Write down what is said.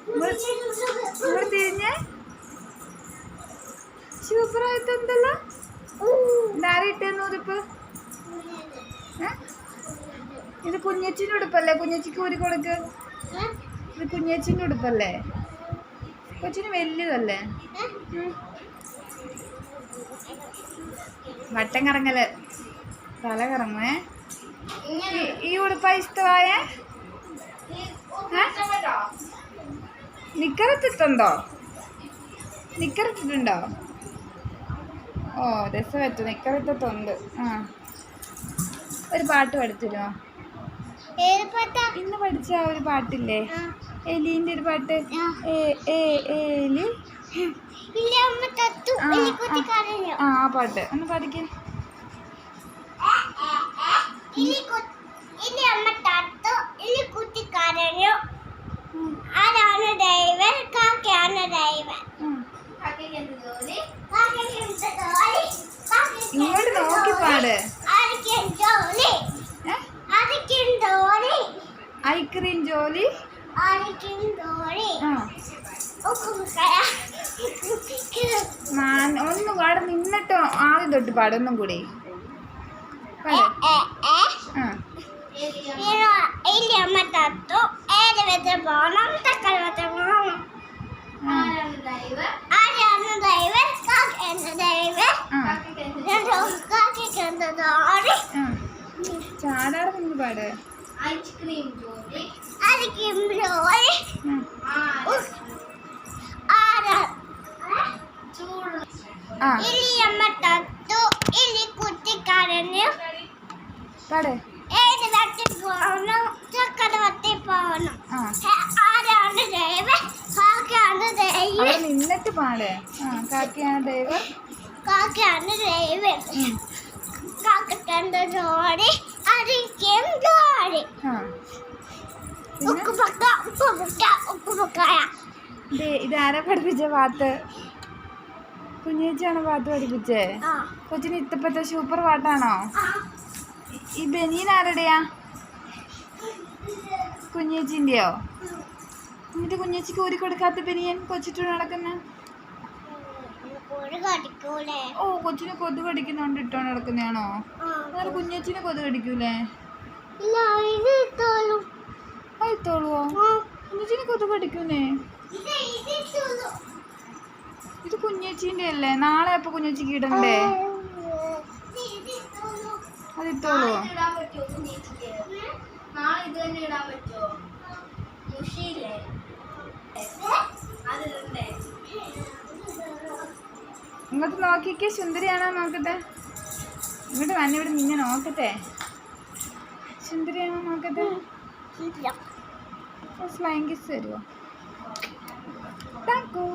നിങ്ങൾ തിരിഞ്ഞ് സൂപ്പറായിട്ട് എന്തല്ലോ ഇതാരും ഇട്ടേന്ന് ഉടുപ്പ്. ഇത് കുഞ്ഞച്ചിൻ്റെ ഉടുപ്പല്ലേ? കുഞ്ഞച്ചിക്ക് ഊരി കൊടുക്ക്. ഇത് കുഞ്ഞച്ചിൻ്റെ ഉടുപ്പല്ലേ? കൊച്ചിന് വലിയതല്ലേ? വട്ടം കറങ്ങല്, തല കറങ്ങുവേ. ഈ ഉടുപ്പ ഇഷ്ടമായേ? നിക്കറിട്ടിട്ടുണ്ടോ? നിക്കറിട്ടിട്ടുണ്ടോ? ഓ രസമായിട്ട് നിക്കറിട്ടുണ്ട്. ആ ഒരു പാട്ട് പഠിച്ചിരുന്നോ? ഇന്ന് പഠിച്ച ഒരു പാട്ടില്ലേ, എലീൻ്റെ ഒരു പാട്ട്? എലി ആ പാട്ട് ഒന്ന് പാടിക്കേ. ഇങ്ങോട്ട് നോക്കി പാട്. ഐക്രീം ജോലി ഒന്നും പാടെ നിന്നിട്ടോ ആദ്യം തൊട്ട് പാടൊന്നും കൂടി. ചാടാറ് നിന്ന് പാട്. ഐസ്ക്രീം ജോലി നിന്നിട്ട് പാട്. കാക്കയാണ് ഡ്രൈവർ, കാക്കയാണ് ഡ്രൈവർ, കാക്കന്റെ ജോലി അരിക്കും ജോലി. ഇതാരാ പഠിപ്പിച്ച പാട്ട്? കുഞ്ഞേച്ചിയാണോ പാട്ട് പഠിപ്പിച്ചേ? കൊച്ചിന് ഇത്തപ്പത്തെ സൂപ്പർ പാട്ടാണോ? ഈ ബനിയൻ ആരുടെയാ? കുഞ്ഞേച്ചിൻ്റെയോ? എന്നിട്ട് കുഞ്ഞേച്ചിക്ക് ഊരി കൊടുക്കാത്ത ബനിയൻ കൊച്ചിട്ട് നടക്കുന്ന? ഓ കൊച്ചിന് കൊതു കടിക്കുന്നോണ്ട് ഇട്ടോണ്ട് നടക്കുന്നതാണോ? വേറെ കുഞ്ഞേച്ചിനെ കൊതു കടിക്കൂലേ? അയത്തോളുവോ? കുഞ്ഞേച്ചിനെ കൊതു കടിക്കൂലേ? ഇത് കുഞ്ഞേച്ചിൻ്റെ അല്ലേ? നാളെ അപ്പൊ കുഞ്ഞേച്ചിക്ക് ഇടണ്ടേ? അതിത്തോളുവോ? ഇങ്ങോട്ട് നോക്കിക്കേ, സുന്ദരിയാണോ നോക്കട്ടെ. ഇങ്ങോട്ട് വന്നെ, ഇവിടെ നിന്നെ നോക്കട്ടെ. സുന്ദരിയാണോ നോക്കട്ടെ. ഫ്ലൈങ് കിസ് തരുമോ? Thank you.